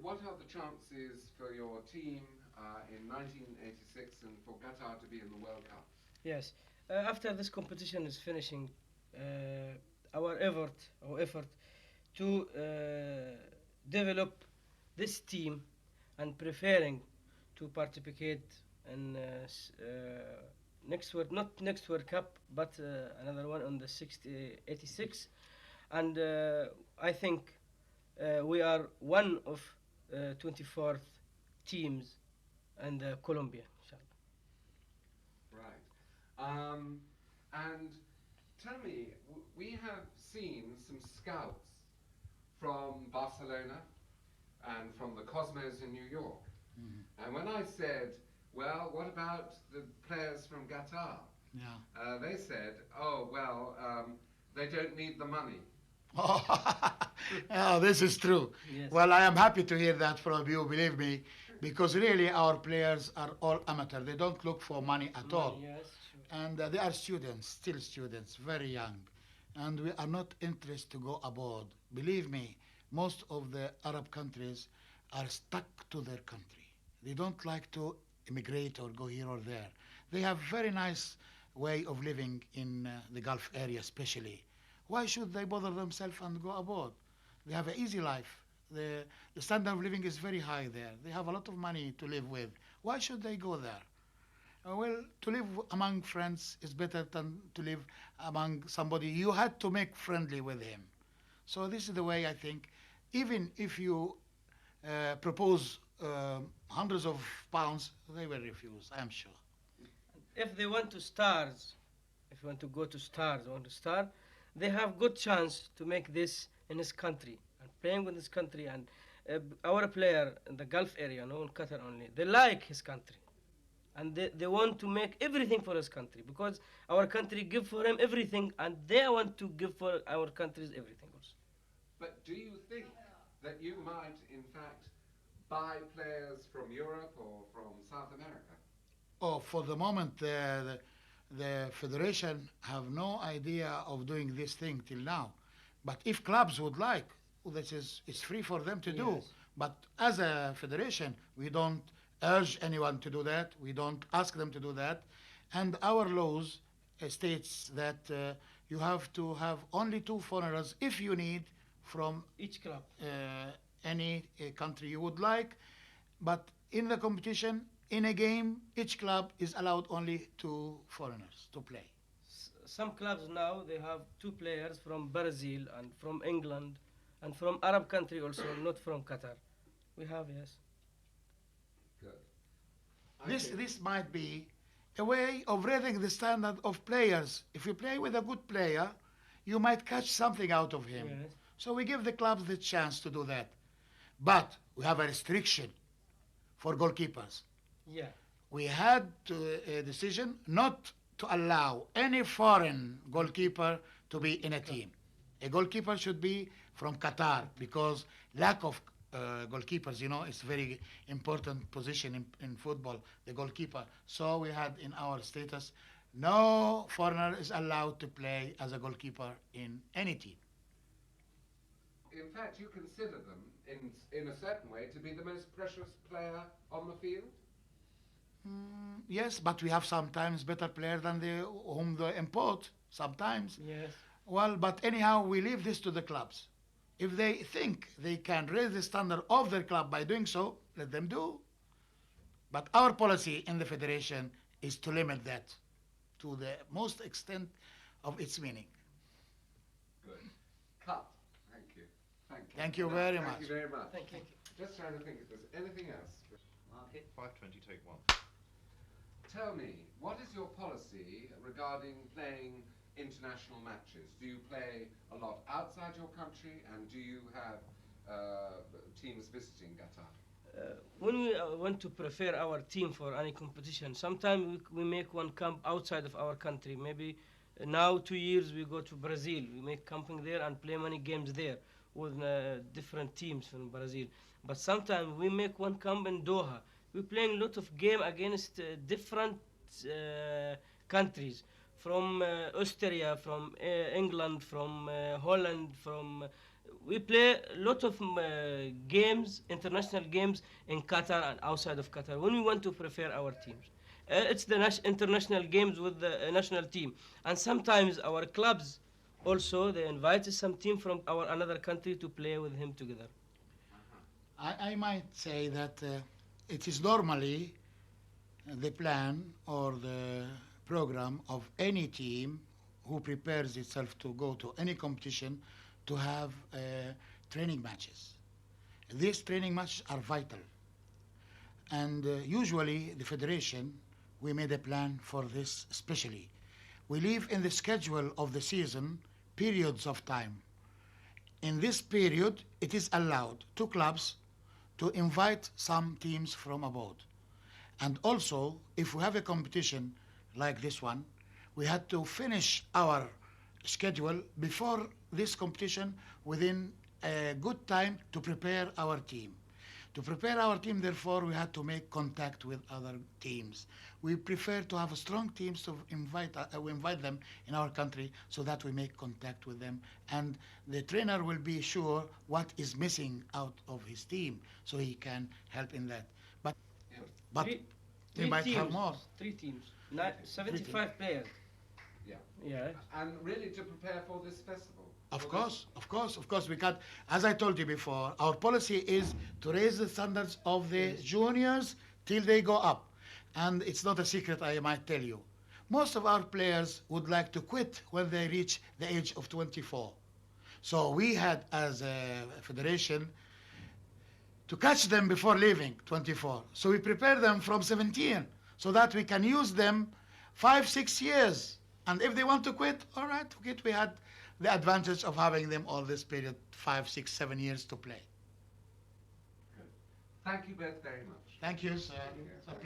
What are the chances for your team in 1986 and for Qatar to be in the World Cup? Yes. After this competition is finishing, our effort to develop this team and preparing to participate in next World, not next World Cup, but another one on the 86. And I think we are one of 24th teams in Colombia, inshallah. Right. And tell me, we have seen some scouts from Barcelona and from the Cosmos in New York. And when I said, well, what about the players from Qatar? Yeah. They said, oh, well, they don't need the money. Oh, this is true. Yes. Well, I am happy to hear that from you, believe me, because really our players are all amateur. They don't look for money at all. Yes, sure. And they are students, still students, very young. And we are not interested to go abroad. Believe me, most of the Arab countries are stuck to their country. They don't like to immigrate or go here or there. They have very nice way of living in the Gulf area especially. Why should they bother themselves and go abroad? They have an easy life. The standard of living is very high there. They have a lot of money to live with. Why should they go there? Well, to live among friends is better than to live among somebody you had to make friendly with him. So this is the way I think. Even if you propose hundreds of pounds, they will refuse, I am sure. If they want to stars, if you want to go to stars, want to star, they have good chance to make this in his country and playing with his country. And our player in the Gulf area, no, in Qatar only, they like his country, and they want to make everything for his country because our country give for him everything, and they want to give for our countries everything also. But do you think that you might, in fact, buy players from Europe or from South America? Oh, for the moment, the federation have no idea of doing this thing till now. But if clubs would like, well, it's free for them to do. Yes. But as a federation, we don't urge anyone to do that. We don't ask them to do that. And our laws states that you have to have only 2 foreigners if you need from Each club. any country you would like. But in the competition, in a game, each club is allowed only 2 foreigners to play. Some clubs now they have 2 players from Brazil and from England and from Arab country also, not from Qatar. We have, yes. Good. This might be a way of raising the standard of players. If you play with a good player, you might catch something out of him. Yes. So we give the clubs the chance to do that. But we have a restriction for goalkeepers. Yeah. We had a decision not to allow any foreign goalkeeper to be in a team. A goalkeeper should be from Qatar because lack of goalkeepers, it's very important position in football, the goalkeeper. So we had in our status, no foreigner is allowed to play as a goalkeeper in any team. In fact, you consider them, in a certain way, to be the most precious player on the field? Yes, but we have sometimes better players than whom they import, sometimes. Yes. Well, but anyhow, we leave this to the clubs. If they think they can raise the standard of their club by doing so, let them do. But our policy in the federation is to limit that to the most extent of its meaning. Good. Cut. Thank you. Thank you very much. Thank you very much. Thank you. Just trying to think if there's anything else. Market 520, take 1. Tell me, what is your policy regarding playing international matches? Do you play a lot outside your country, and do you have teams visiting Qatar? When we want to prepare our team for any competition, sometimes we make one camp outside of our country. Maybe now 2 years we go to Brazil. We make camping there and play many games there with different teams from Brazil. But sometimes we make one camp in Doha. We're playing a lot of game against different countries, from Austria, from England, from Holland, from We play a lot of games, international games in Qatar and outside of Qatar when we want to prepare our teams. It's the international games with the national team, and sometimes our clubs also they invite some team from our another country to play with him together. I might say that it is normally the plan or the program of any team who prepares itself to go to any competition to have training matches. These training matches are vital. And usually the federation, we made a plan for this especially. We leave in the schedule of the season periods of time. In this period, it is allowed to clubs to invite some teams from abroad. And also, if we have a competition like this one, we had to finish our schedule before this competition within a good time to prepare our team. To prepare our team, therefore, we had to make contact with other teams. We prefer to have strong teams to we invite them in our country so that we make contact with them. And the trainer will be sure what is missing out of his team so he can help in that. But Three we might teams, have more. 3 teams, 75 players. Yeah. Yeah. And really to prepare for this festival. Of course, we can't. As I told you before, our policy is to raise the standards of the juniors till they go up. And it's not a secret, I might tell you. Most of our players would like to quit when they reach the age of 24. So we had, as a federation, to catch them before leaving 24. So we prepare them from 17 so that we can use them 5-6 years. And if they want to quit, all right, quit. We had the advantage of having them all this period, 5, 6, 7 years to play. Good. Thank you both very much. Thank you, sir. Thank you. It's a pleasure.